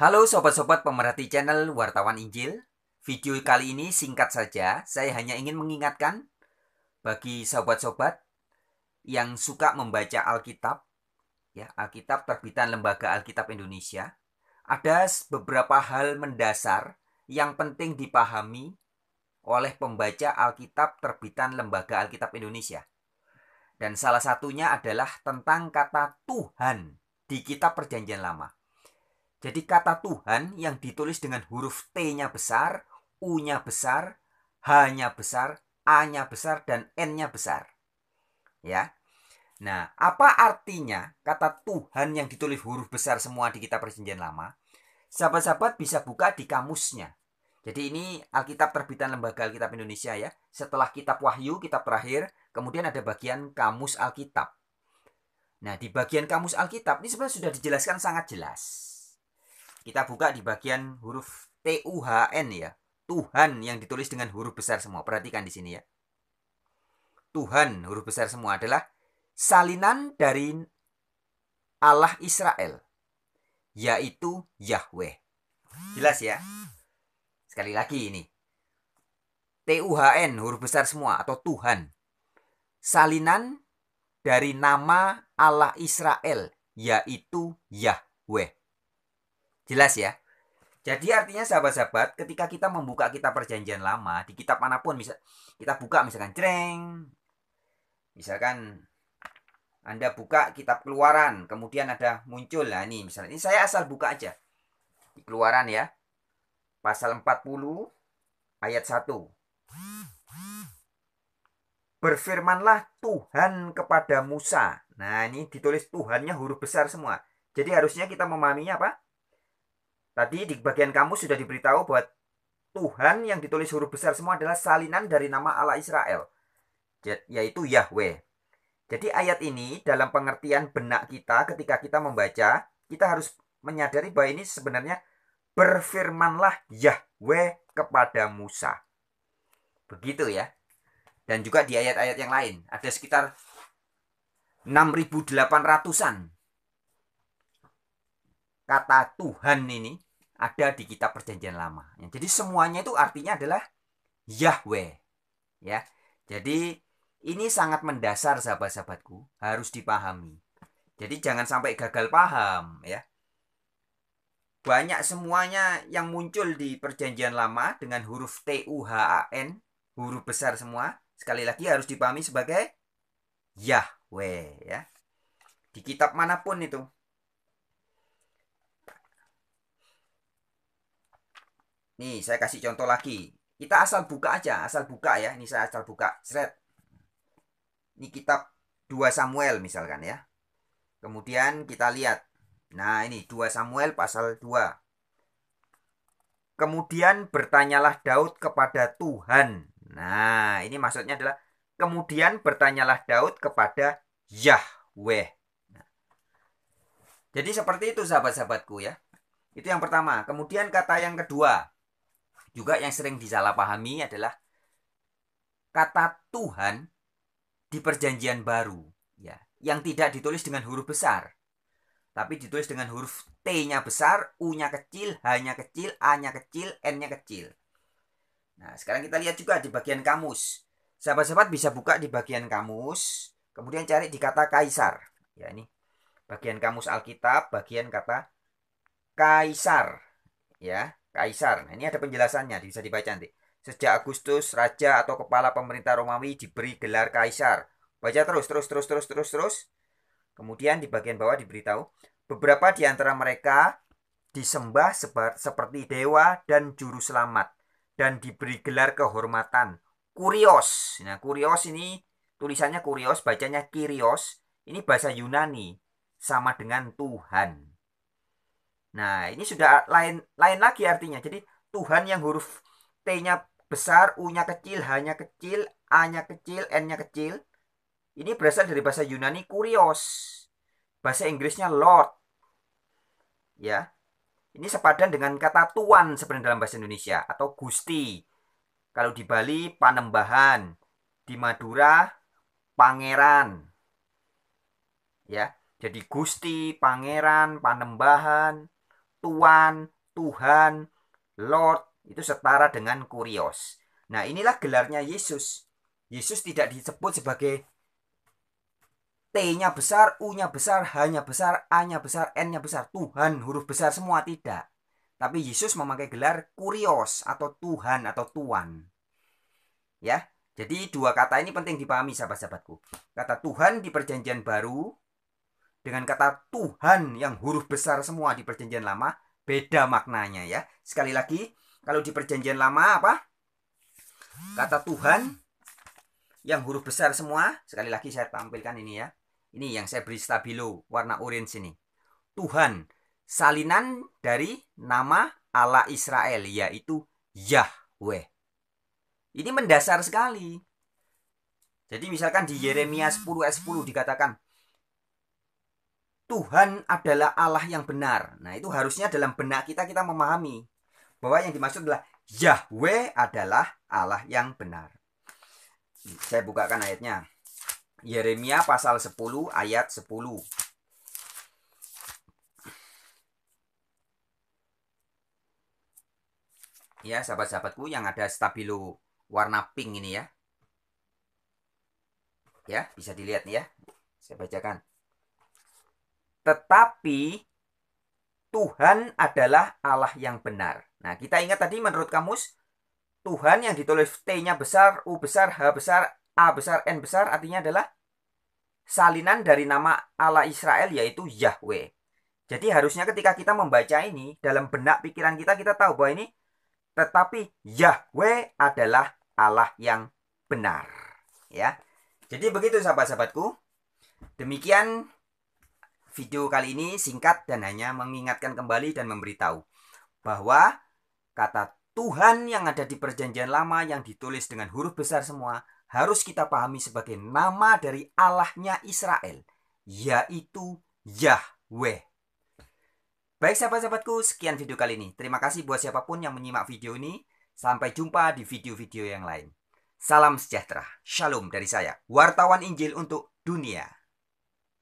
Halo sobat-sobat pemerhati channel Wartawan Injil. Video kali ini singkat saja. Saya hanya ingin mengingatkan bagi sobat-sobat yang suka membaca Alkitab, ya, Alkitab terbitan Lembaga Alkitab Indonesia. Ada beberapa hal mendasar yang penting dipahami oleh pembaca Alkitab terbitan Lembaga Alkitab Indonesia. Dan salah satunya adalah tentang kata Tuhan di kitab Perjanjian Lama. Jadi kata Tuhan yang ditulis dengan huruf T-nya besar, U-nya besar, H-nya besar, A-nya besar, dan N-nya besar. Ya. Nah, apa artinya kata Tuhan yang ditulis huruf besar semua di kitab Perjanjian Lama? Sahabat-sahabat bisa buka di kamusnya. Jadi ini Alkitab terbitan Lembaga Alkitab Indonesia ya. Setelah kitab Wahyu, kitab terakhir, kemudian ada bagian kamus Alkitab. Nah, di bagian kamus Alkitab ini sebenarnya sudah dijelaskan sangat jelas. Kita buka di bagian huruf T-U-H-N ya. Tuhan yang ditulis dengan huruf besar semua. Perhatikan di sini ya. Tuhan huruf besar semua adalah salinan dari Allah Israel, yaitu Yahweh. Jelas ya? Sekali lagi ini. T-U-H-N huruf besar semua atau Tuhan. Salinan dari nama Allah Israel, yaitu Yahweh. Jelas ya? Jadi artinya sahabat-sahabat, ketika kita membuka kitab Perjanjian Lama, di kitab manapun bisa kita buka, misalkan jreng. Misalkan Anda buka kitab Keluaran, kemudian ada muncul, nah ini misalnya, ini saya asal buka aja. Di Keluaran ya. Pasal 40 ayat 1. Berfirmanlah Tuhan kepada Musa. Nah, ini ditulis Tuhannya huruf besar semua. Jadi harusnya kita memahaminya apa? Tadi di bagian kamus sudah diberitahu bahwa Tuhan yang ditulis huruf besar semua adalah salinan dari nama Allah Israel, yaitu Yahweh. Jadi ayat ini dalam pengertian benak kita ketika kita membaca, kita harus menyadari bahwa ini sebenarnya berfirmanlah Yahweh kepada Musa. Begitu ya. Dan juga di ayat-ayat yang lain, ada sekitar 6.800-an kata Tuhan ini ada di kitab Perjanjian Lama. Jadi semuanya itu artinya adalah Yahweh. Ya. Jadi ini sangat mendasar sahabat-sahabatku, harus dipahami. Jadi jangan sampai gagal paham ya. Banyak semuanya yang muncul di Perjanjian Lama dengan huruf T-U-H-A-N, huruf besar semua, sekali lagi harus dipahami sebagai Yahweh ya. Di kitab manapun itu. Nih, saya kasih contoh lagi. Kita asal buka aja, asal buka ya. Ini saya asal buka. Seret. Ini kitab 2 Samuel misalkan ya. Kemudian kita lihat. Nah, ini 2 Samuel pasal 2. Kemudian bertanyalah Daud kepada Tuhan. Nah, ini maksudnya adalah kemudian bertanyalah Daud kepada Yahweh. Nah, jadi seperti itu sahabat-sahabatku ya. Itu yang pertama. Kemudian kata yang kedua. Juga yang sering disalahpahami adalah kata Tuhan di Perjanjian Baru ya, yang tidak ditulis dengan huruf besar, tapi ditulis dengan huruf T-nya besar, U-nya kecil, H-nya kecil, A-nya kecil, N-nya kecil. Nah, sekarang kita lihat juga di bagian kamus. Sahabat-sahabat bisa buka di bagian kamus, kemudian cari di kata kaisar. Ya, ini bagian kamus Alkitab, bagian kata kaisar. Ya, kaisar. Nah, ini ada penjelasannya, bisa dibaca nanti. Sejak Agustus, raja atau kepala pemerintah Romawi diberi gelar kaisar. Baca terus. Kemudian di bagian bawah diberitahu, beberapa di antara mereka disembah seperti dewa dan juru selamat dan diberi gelar kehormatan Kurios. Nah, Kurios ini tulisannya Kurios, bacanya Kyrios. Ini bahasa Yunani, sama dengan Tuhan. Nah, ini sudah lain lagi artinya. Jadi Tuhan yang huruf T-nya besar, U-nya kecil, H-nya kecil, A-nya kecil, N-nya kecil. Ini berasal dari bahasa Yunani Kurios. Bahasa Inggrisnya Lord. Ya. Ini sepadan dengan kata tuan sebenarnya dalam bahasa Indonesia atau Gusti. Kalau di Bali Panembahan, di Madura Pangeran. Ya. Jadi Gusti, Pangeran, Panembahan, Tuan, Tuhan, Lord, itu setara dengan Kurios. Nah, inilah gelarnya Yesus. Yesus tidak disebut sebagai T-nya besar, U-nya besar, H-nya besar, A-nya besar, N-nya besar. Tuhan, huruf besar semua, tidak. Tapi Yesus memakai gelar Kurios atau Tuhan atau Tuan. Ya, jadi dua kata ini penting dipahami sahabat-sahabatku. Kata Tuhan di perjanjian baru dengan kata Tuhan yang huruf besar semua di perjanjian lama, beda maknanya ya. Sekali lagi, kalau di perjanjian lama apa? Kata Tuhan yang huruf besar semua, sekali lagi saya tampilkan ini ya. Ini yang saya beri stabilo warna orange ini. Tuhan, salinan dari nama Allah Israel, yaitu Yahweh. Ini mendasar sekali. Jadi misalkan di Yeremia 10 ayat 10 dikatakan, Tuhan adalah Allah yang benar. Nah, itu harusnya dalam benak kita memahami bahwa yang dimaksud adalah Yahweh adalah Allah yang benar. Saya bukakan ayatnya. Yeremia pasal 10 ayat 10. Ya, sahabat-sahabatku yang ada stabilo warna pink ini ya. Ya, bisa dilihat nih ya. Saya bacakan. Tetapi Tuhan adalah Allah yang benar. Nah, kita ingat tadi menurut kamus, Tuhan yang ditulis T-nya besar, U besar, H besar, A besar, N besar, artinya adalah salinan dari nama Allah Israel, yaitu Yahweh. Jadi harusnya ketika kita membaca ini, dalam benak pikiran kita tahu bahwa ini, tetapi Yahweh adalah Allah yang benar. Ya, jadi begitu sahabat-sahabatku. Demikian video kali ini singkat dan hanya mengingatkan kembali dan memberitahu bahwa kata Tuhan yang ada di perjanjian lama yang ditulis dengan huruf besar semua harus kita pahami sebagai nama dari Allahnya Israel, yaitu Yahweh. Baik sahabat-sahabatku, sekian video kali ini. Terima kasih buat siapapun yang menyimak video ini. Sampai jumpa di video-video yang lain. Salam sejahtera. Shalom dari saya, wartawan Injil untuk dunia.